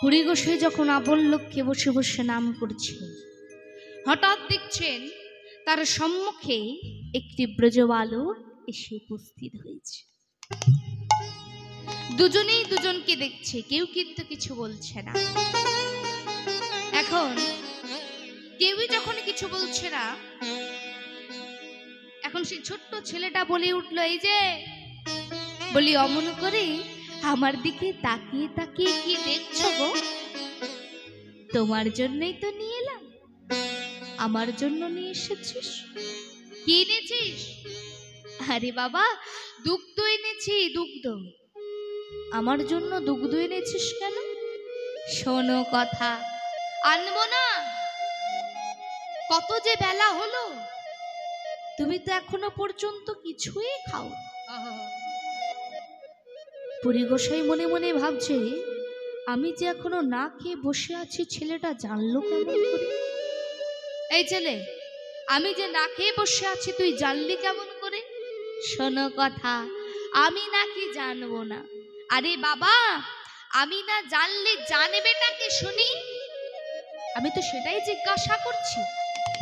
হরি গোসাই যখন আপন লক্ষ্যে বসে বসে নাম করছে, হঠাৎ দেখছেন তার সম্মুখে একটি ব্রজবালক এসে উপস্থিত হয়েছে। দুজনেই দুজনকে দেখছে, কেউ কিন্তু কিছু বলছে না। এখন কেউই যখন কিছু বলছে না, এখন সেই ছোট্ট ছেলেটা বলে উঠলো, এই যে বলি অমন করে আমার দিকে তাকিয়ে তাকিয়ে কি দেখছো গো? তোমার জন্যই তো নিয়ে এলাম। আমার জন্য নিয়ে এসেছিস? কি এনেছিস? আরে বাবা, দুগ্ধ এনেছি, দুগ্ধ। আমার জন্য দুগ্ধ এনেছিস কেন? শোনো কথা, আনবো না। কত যে বেলা হলো, তুমি তো এখনো পর্যন্ত কিছুই খাও। হরি গোসাই মনে মনে ভাবছে, আমি যে এখনো না খেয়ে বসে আছি, ছেলেটা জানলো কেমন করে? এই ছেলে, আমি যে না খেয়ে বসে আছি তুই জানলি কেমন করে? শোনো কথা, আমি নাকি জানবো না? আরে বাবা, আমি না জানলে জানবে নাকি শুনি? আমি তো সেটাই জিজ্ঞাসা করছি,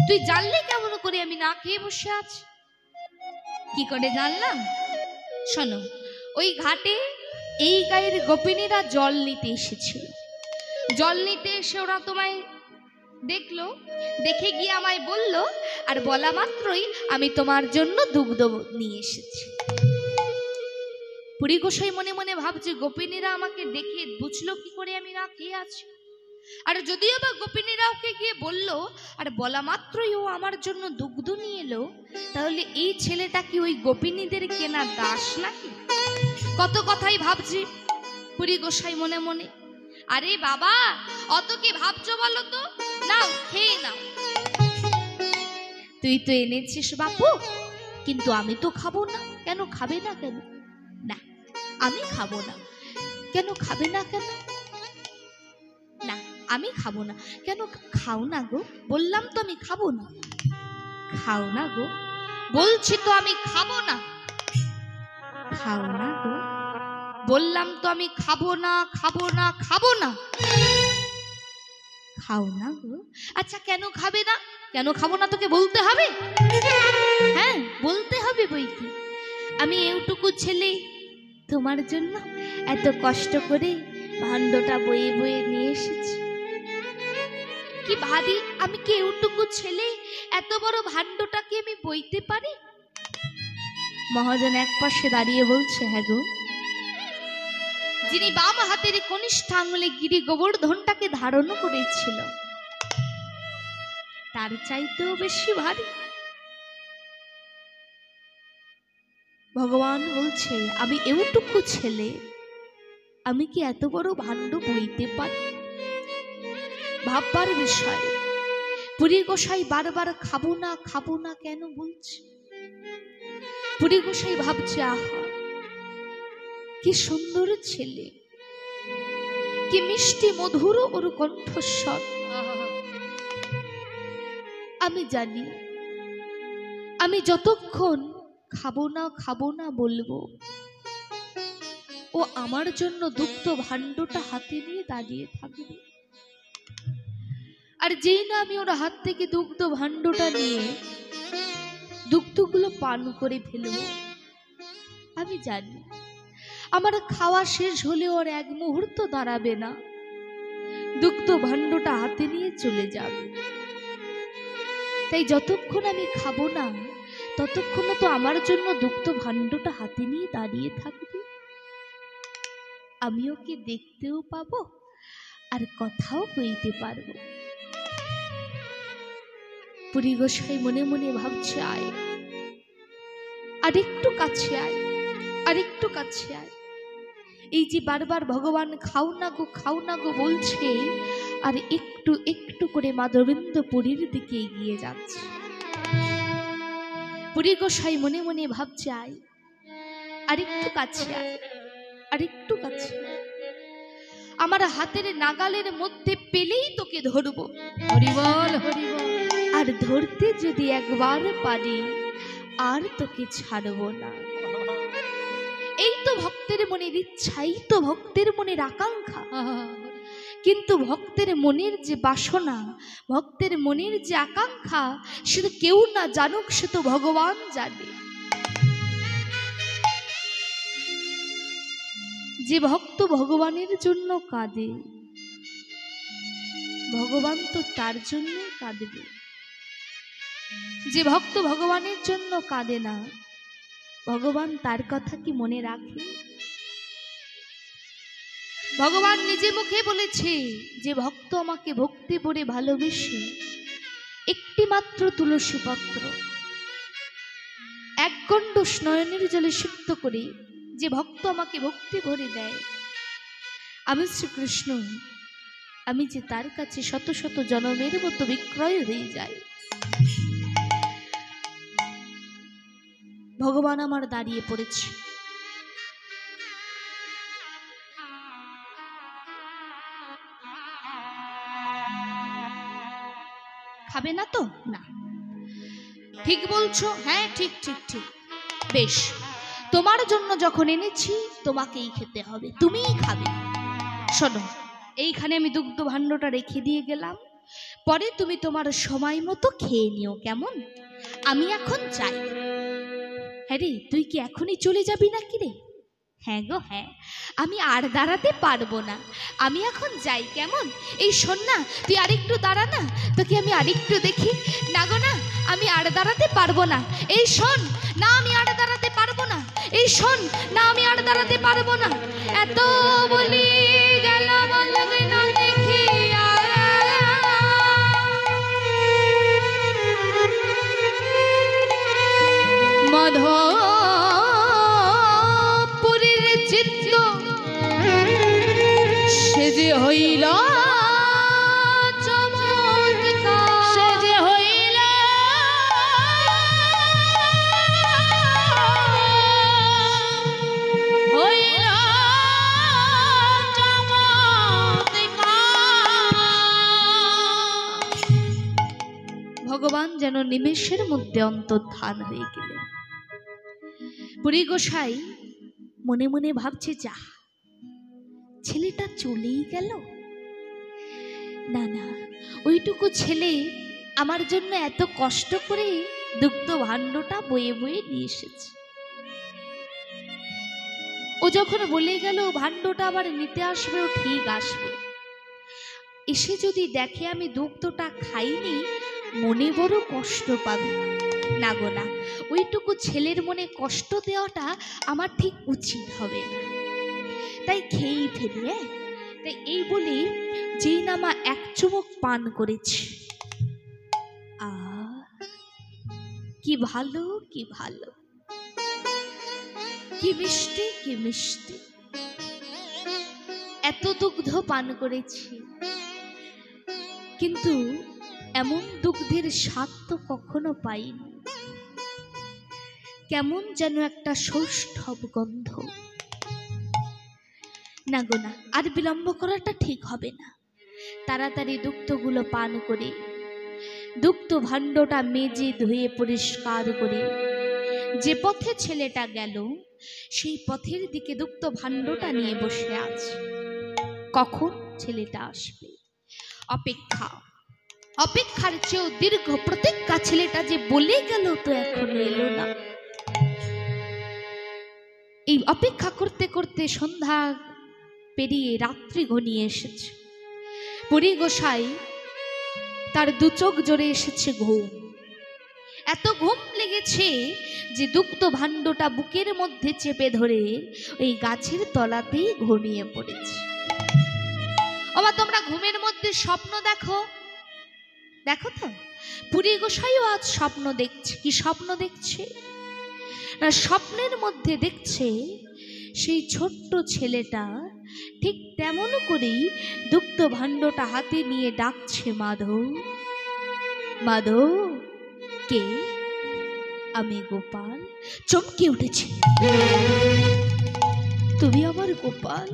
তুই জানলি কেমন করে আমি না খেয়ে বসে আছি? কি করে জানলাম? শোনো, ওই ঘাটে এই গায়ের গোপিনীরা জল নিতে এসেছিল। জল নিতে এসে ওরা তোমায় দেখলো, দেখে গিয়ে আমায় বলল, আর বলা মাত্রই আমি তোমার জন্য দুগ্ধ নিয়ে এসেছি। হরি গোসাই মনে মনে ভাবছে, গোপিনীরা আমাকে দেখে বুঝলো কি করে আমি না খেয়ে আছি? আর যদিও বা গোপিনীরা ওকে গিয়ে বললো আর বলা মাত্রই ও আমার জন্য দুগ্ধ নিয়ে এলো, তাহলে এই ছেলেটা কি ওই গোপিনীদের কেনা দাস নাকি? কত কথাই ভাবছি হরি গোসাই মনে মনে। আরে বাবা, অত কি ভাবছো বলো তো? নাও, খেয়ে নাও। তুই তো এনেছিস বাপু, কিন্তু আমি তো খাবো না। কেন খাবে না? কেন না? আমি খাবো না। কেন খাবে না? কেন না? আমি খাবো না। কেন? খাও না গো, বললাম তো আমি খাবো না। খাও না গো, বলছি তো আমি খাবো না। খাও না গো, বললাম তো আমি খাবো না, খাবো না, খাবো না। খাও না গো। আচ্ছা, কেন খাবে না? কেন খাবো না তোকে বলতে হবে? হ্যাঁ, বলতে হবে বই কি। আমি এইটুকু ছেলে তোমার জন্য এত কষ্ট করে ভাণ্ডটা বয়ে বয়ে নিয়ে এসেছি। কি ভারী, আমি কি এইটুকু ছেলে এত বড় ভাণ্ডটাকে আমি বইতে পারি? মহাজন এক পাশে দাঁড়িয়ে বলছে, হ্যাঁ গো, যিনি বাম হাতের কনিষ্ঠ আঙুলে গিরি গোবর্ধনটাকে ধারণ করেছিল, তার চাইতেও বেশি ভারী। ভগবান বলছে, আমি এইটুকু ছেলে, আমি কি এত বড় ভাণ্ড বইতে পারি? ভাববার বিষয়। হরি গোসাই বারবার খাবো না, খাবো না কেন বলছে? হরি গোসাই ভাবছে, আহা কি সুন্দর ছেলে, কি মিষ্টি মধুর ওর কণ্ঠস্বর। আমি জানি, আমি যতক্ষণ খাবো না খাবো না বলবো, ও আমার জন্য দুগ্ধ ভাণ্ডটা হাতে নিয়ে দাঁড়িয়ে থাকবে। আর যেই না আমি ওর হাত থেকে দুগ্ধ ভাণ্ডটা নিয়ে দুগ্ধগুলো পান করে ফেলবো, আমি জানি আমার খাওয়া শেষ হলে ওর এক মুহূর্ত দাঁড়াবে না, দুগ্ধ ভাণ্ডটা হাতে নিয়ে চলে যাবে। তাই যতক্ষণ আমি খাবো না, ততক্ষণ তো আমার জন্য দুগ্ধ ভাণ্ডটা হাতে নিয়ে দাঁড়িয়ে থাকবে। আমি ওকে দেখতেও পাবো আর কথাও কইতে পারবো। হরি গোসাই মনে মনে ভাবছে, আয়, আরেকটু কাছে আয়, আরেকটু কাছে আয়। এই যে বারবার ভগবান খাও না গো, খাও না গো বলছে, আর একটু একটু করে মাধবেন্দ্রপুরীর দিকে এগিয়ে যাচ্ছে। হরি গোসাই মনে মনে ভাবছে, আয়, আরেকটু কাছে আয়, আরেকটু কাছে। আমার হাতের নাগালের মধ্যে পেলেই তোকে ধরবো। হরি বল, হরি বল। আর ধরতে যদি একবার পারি, আর তোকে ছাড়বো না। এই তো ভক্তের মনের ইচ্ছা, এই তো ভক্তের মনের আকাঙ্ক্ষা। কিন্তু ভক্তের মনের যে বাসনা, ভক্তের মনের যে আকাঙ্ক্ষা, সে তো কেউ না জানুক, সে তো ভগবান জানে। যে ভক্ত ভগবানের জন্য কাঁদে, ভগবান তো তার জন্য কাঁদবে। যে ভক্ত ভগবানের জন্য কাঁদে না, ভগবান তার কথা কি মনে রাখে? ভগবান নিজে মুখে বলেছে, যে ভক্ত আমাকে ভক্তি ভরে ভালোবেসে একটি মাত্র তুলসী পত্র এক গণ্ড নয়নের জলে সিক্ত করে যে ভক্ত আমাকে ভক্তি ভরে দেয়, আমি শ্রীকৃষ্ণ, আমি যে তার কাছে শত শত জনমের মতো বিক্রয় হয়ে যাই। ভগবান আমার দাঁড়িয়ে পড়েছে। খাবে না তো? না, ঠিক বলছো। হ্যাঁ, ঠিক ঠিক ঠিক, বেশ, তোমার জন্য যখন এনেছি তোমাকেই খেতে হবে, তুমিই খাবে। শোনো, এইখানে আমি দুগ্ধ ভাণ্ডটা রেখে দিয়ে গেলাম, পরে তুমি তোমার সময় মতো খেয়ে নিও, কেমন? আমি এখন যাই। হ্যাঁ রে, তুই কি এখনই চলে যাবি নাকি রে? হ্যাঁ গো হ্যাঁ, আমি আর দাঁড়াতে পারবো না, আমি এখন যাই, কেমন? এই শোন না, তুই আরেকটু দাঁড়া না, তোকে আমি আরেকটু দেখি। না গো না, আমি আর দাঁড়াতে পারবো না। এই শোন না, আমি আর দাঁড়াতে পারবো না। এই শোন না, আমি আর দাঁড়াতে পারবো না। এত বলি গেলাম না দেখি মাধবপুরীর চিত্ত সে যে হইল চমৎকার, সে যে হইল হইল চমৎকার। ভগবান যেন নিমেষের মধ্যে অন্তর্ধান হয়ে গেলেন। পুরী গোসাই মনে মনে ভাবছে, যা, ছেলেটা চলেই গেল। না না, ওইটুকু ছেলে আমার জন্য এত কষ্ট করে দুগ্ধ ভাণ্ডটা বয়ে বয়ে নিয়ে এসেছে। ও যখন বলে গেল ভাণ্ডটা আবার নিতে আসবে, ও ঠিক আসবে। এসে যদি দেখে আমি দুগ্ধটা খাইনি, মনে বড় কষ্ট পাবে। না গো না, ওইটুকু ছেলের মনে কষ্ট দেওয়াটা আমার ঠিক উচিত হবে না, তাই খেয়েই ফেলি। তাই এই বলি যেই নামা এক চুমুক পান করেছি, কি ভালো, কি ভালো, কি মিষ্টি, কি মিষ্টি। এত দুগ্ধ পান করেছি, কিন্তু এমন দুগ্ধের স্বাদ তো কখনো পাইনি। কেমন যেন একটা সৌষ্ঠব গন্ধ। না গো না, আর বিলম্ব করাটা ঠিক হবে না। তাড়াতাড়ি দুগ্ধগুলো পান করে, দুগ্ধ ভাণ্ডটা মেজে ধুয়ে পরিষ্কার করে যে পথে ছেলেটা গেল, সেই পথের দিকে দুগ্ধ ভাণ্ডটা নিয়ে বসে আছে। কখন ছেলেটা আসবে অপেক্ষা, অপেক্ষার চেয়েও দীর্ঘ প্রতীক্ষা। ছেলেটা যে বলে গেল তো এখনো এলো না। এই অপেক্ষা করতে করতে সন্ধ্যা পেরিয়ে রাত্রি ঘনিয়ে এসেছে। পুরী গোসাই তার দু চোখ জোরে এসেছে ঘুম। এত ঘুম লেগেছে যে দুগ্ধ ভাণ্ডটা বুকের মধ্যে চেপে ধরে ওই গাছের তলাতেই ঘুমিয়ে পড়েছে। ওমা, তোমরা ঘুমের মধ্যে স্বপ্ন দেখো? দেখো তো, পুরী গোসাইও আজ স্বপ্ন দেখছে। কি স্বপ্ন দেখছে না, স্বপ্নের মধ্যে দেখছে সেই ছোট্ট ছেলেটা ঠিক তেমন করেই দুগ্ধ ভাণ্ডটা হাতে নিয়ে ডাকছে, মাধব, মাধব। কে? আমি গোপাল। চমকে উঠেছে, তুমি আমার গোপাল,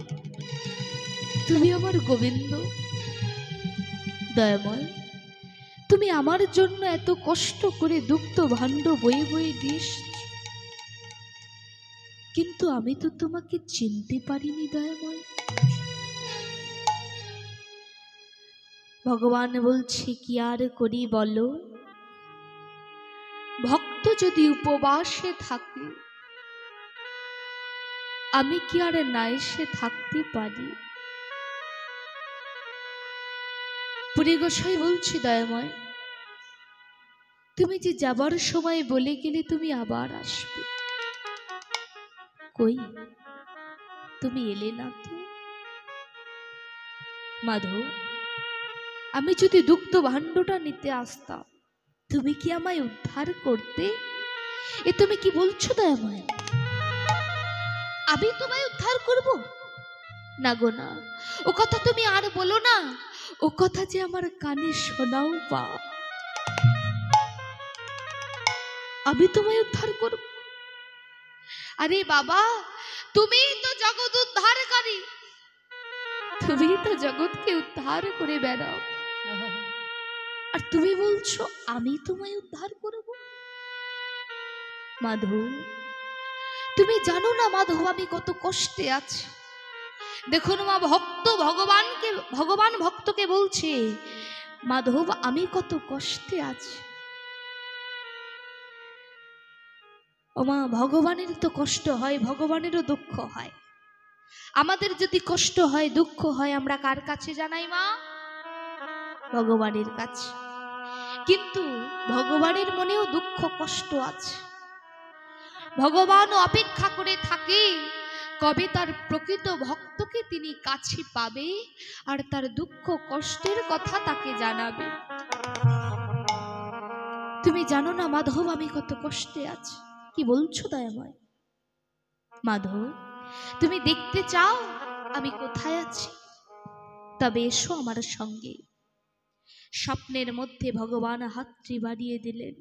তুমি আমার গোবিন্দ। দয়াময়, তুমি আমার জন্য এত কষ্ট করে দুগ্ধ ভাণ্ড বয়ে বয়ে দিস, কিন্তু আমি তো তোমাকে চিনতে পারিনি দয়াময়। ভগবান বলছে কি আর করি বলো, ভক্ত যদি উপবাসে থাকে আমি কি আর না এসে থাকতে পারি? পুরী গোসাই বলছি দয়াময়, তুমি যে যাবার সময় বলে গেলে তুমি আবার আসবে, কই তুমি এলে না তো? মাধব, আমি যদি দুগ্ধ ভাণ্ডটা নিতে আসতাম তুমি কি আমায় উদ্ধার করতে? এ তুমি কি বলছো দয়াময়? আমি তোমায় উদ্ধার করব? না গো না, ও কথা তুমি আর বলো না, ও কথা যে আমার কানে শোনাও পা। আমি তোমায় উদ্ধার করব? আরে বাবা, তুমি তো জগৎ উদ্ধারকারী, তুমি তো জগৎকে উদ্ধার করে বেড়াও, আর তুমি বলছো আমি তোমায় উদ্ধার করব? মাধব, তুমি জানো না মাধব আমি কত কষ্টে আছি। দেখুন মা, ভগবান ভক্তকে বলছে মাধব আমি কত কষ্টে আছি। ও মা, ভগবানের তো কষ্ট হয়, ভগবানেরও দুঃখ হয়। আমাদের যদি কষ্ট হয় দুঃখ হয় আমরা কার কাছে জানাই মা? ভগবানের কাছে। কিন্তু ভগবানের মনেও দুঃখ কষ্ট আছে। ভগবান অপেক্ষা করে থাকে কবে তার প্রকৃত ভক্তকে তিনি কাছে পাবে আর তার দুঃখ কষ্টের কথা তাকে জানাবে। তুমি জানো না মাধব আমি কত কষ্টে আছি। কি বলছো দয়াময়? মাধব, তুমি দেখতে চাও আমি কোথায় আছি? তবে এসো আমার সঙ্গে। স্বপ্নের মধ্যে ভগবান হাতটি বাড়িয়ে দিলেন।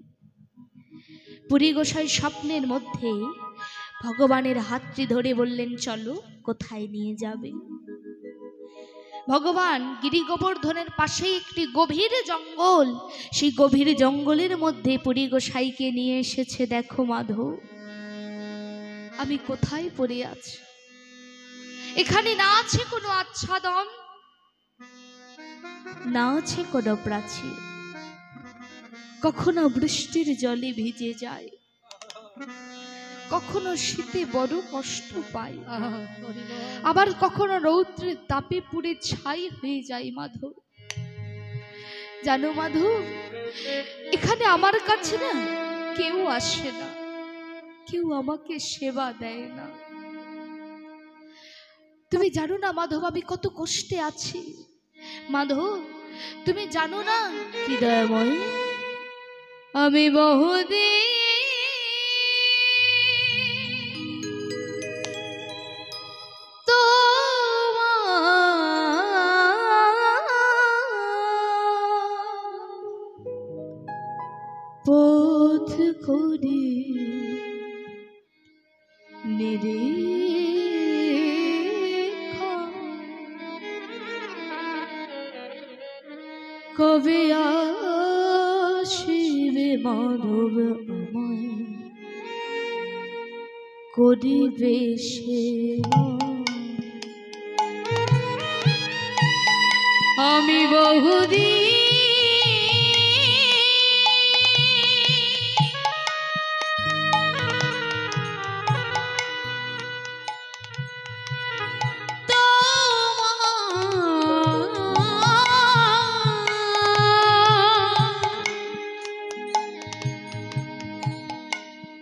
পুরী গোসাই স্বপ্নের মধ্যে ভগবানের হাতটি ধরে বললেন চলো, কোথায় নিয়ে যাবে? ভগবান গিরি গোবর্ধনের পাশেই একটি গভীর জঙ্গল, সেই গভীর জঙ্গলের মধ্যে পুরী গোসাইকে নিয়ে এসেছে। দেখো মাধব আমি কোথায় পড়ে আছি। এখানে না আছে কোনো আচ্ছাদন, না আছে কোনো প্রাচীর। কখনো বৃষ্টির জলে ভিজে যায়, কখনো শীতে বড় কষ্ট পাই, আবার কখনো রৌদ্রের তাপে পুড়ে ছাই হয়ে যায়। মাধব জানো মাধব, এখানে আমার কাছে না কেউ আসে না, কেউ আমাকে সেবা দেয় না। তুমি জানো না মাধব আমি কত কষ্টে আছি। মাধব তুমি জানো না কি দয়াময়, আমি বহুদিন পথ করি নিরীক্ষা, কবে আসিবে মাধব আমায় করিবে সেবা? আমি বহুদিন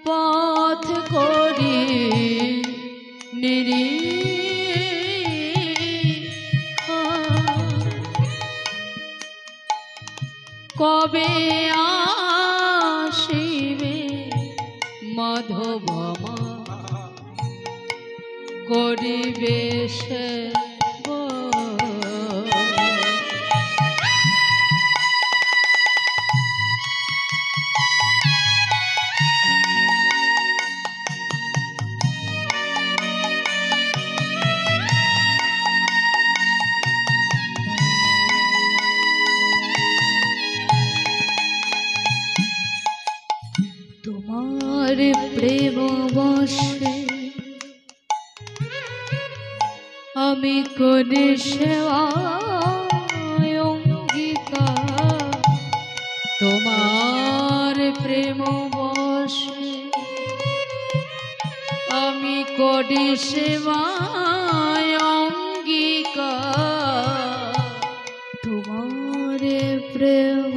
পথ করি নিরীক্ষা, কবে আসিবে মাধব করিবে সেবা? তোমার প্রেম বশে আমি কোন সেবায় অঙ্গিত করি সেবায় অঙ্গীকার তোমার প্রেম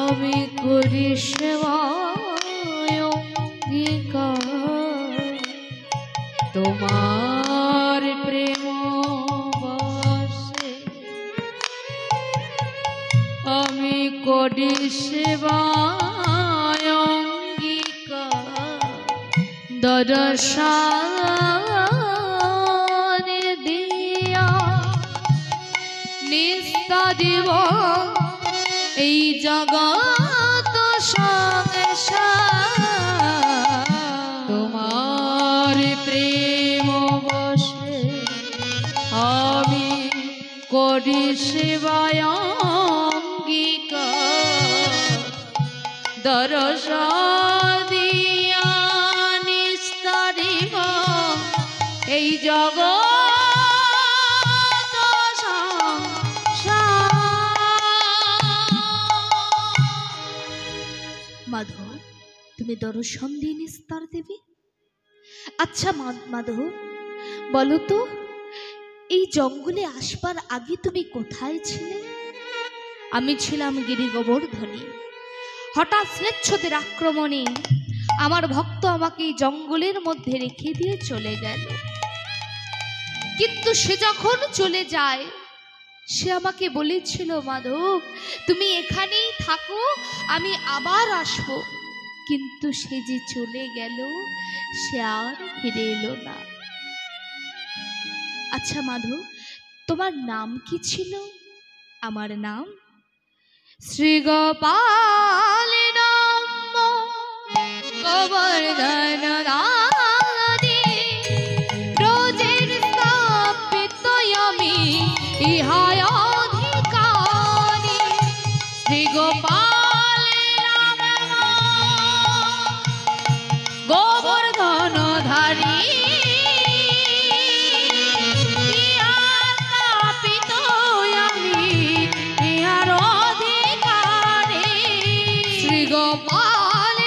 আমি করি সেবায় অঙ্গীকার তোমার প্রেম বসে আমি করি সেবায় অঙ্গীকার দর্শন দিয়া নিস্তারিব এই জগৎ সংসার তোমার প্রেম বসে আমি করি সেবায় অঙ্গীকার দর্শন দিয়া নিস্তারিব এই জগৎ মাধব তুমি দর্শন দিয়ে নিস্তার দেবে। আচ্ছা মাধব বলো তো এই জঙ্গলে আসবার আগে তুমি কোথায় ছিলে? আমি ছিলাম গিরি গোবর্ধনে। হঠাৎ স্লেচ্ছদের আক্রমণে আমার ভক্ত আমাকে এই জঙ্গলের মধ্যে রেখে দিয়ে চলে গেল। কিন্তু সে যখন চলে যায় সে আমাকে বলেছিল মাধব তুমি এখানেই থাকো আমি আবার আসব। কিন্তু সে যে চলে গেল সে আর ফিরে এলো না। আচ্ছা মাধব তোমার নাম কি ছিল? আমার নাম শ্রী গোপাল গোবর্ধন ব্রজের স্থাপিত আমি ইহায় অধিকারী শ্রী গোপাল গোবর্ধন ধারী স্থাপিত আমি ইহার অধিকারী শ্রী গোপাল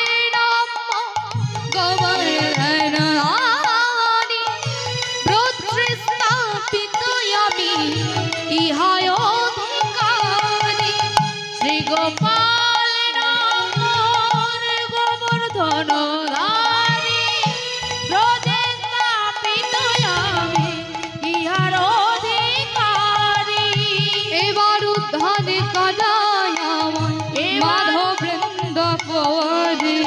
গোবর্ধন ব্রজের স্থাপিত আমি ইহায় অধিকারী শ্রী গোপাল গোবর্ধন ধারী ব্রজের স্থাপিত আমি ইহার অধিকারী। এবার উদ্ধার করায় মাধব বৃন্দ পরি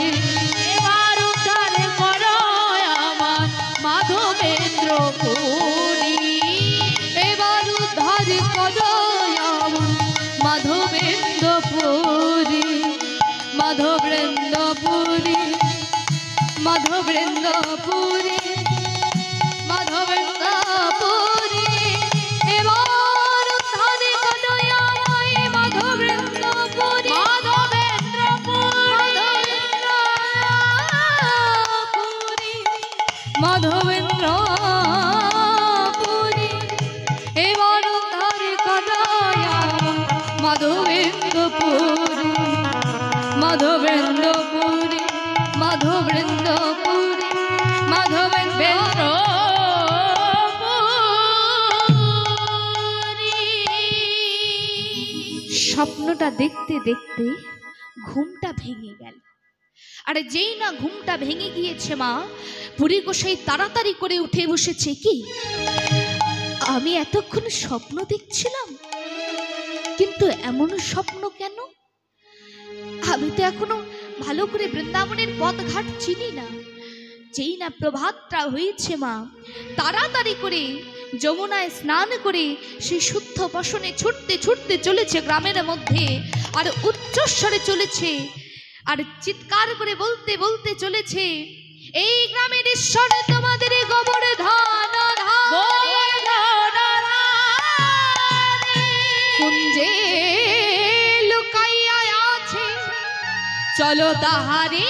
এবার উদ্ধার করায় আমার মাধবেন্দ্র পুরী এবার উদ্ধার করায় আমার মাধবেন্দ্র পুরী মাধবেন্দ্র পুরী মাধবেন্দ্র পুরী মাধবেন্দ্র পুরী এবার উদ্ধার করায় আমায় মাধবেন্দ্র পুরী মাধবেন্দ্র পুরী মাধবেন্দ্র পুরী এবার উদ্ধার করায় মাধবেন্দ্র পুরী মাধবেন্দ্র পুরী মাধবেন্দ্র পুরী মাধবেন্দ্র স্বপ্নটা দেখতে দেখতে ঘুমটা ভেঙে গেল। আরে যেই না ঘুমটা ভেঙে গিয়েছে মা পুরী গোসাই তাড়াতাড়ি করে উঠে বসেছে। কি আমি এতক্ষণ স্বপ্ন দেখছিলাম কিন্তু এমন স্বপ্ন কেন? আমি তো এখনো ভালো করে বৃন্দাবনের পথঘাট চিনি না। যেই না প্রভাতটা হয়েছে মা তাড়াতাড়ি করে যমুনায় স্নান করে সেই শুদ্ধ বসনে ছুটতে ছুটতে চলেছে গ্রামের মধ্যে আর উচ্চস্বরে চলেছে আর চিৎকার করে বলতে বলতে চলেছে এই গ্রামের ঈশ্বর তোমাদের গোবর্ধন কুঞ্জে লুকাইয়া আছে চলো তাহারে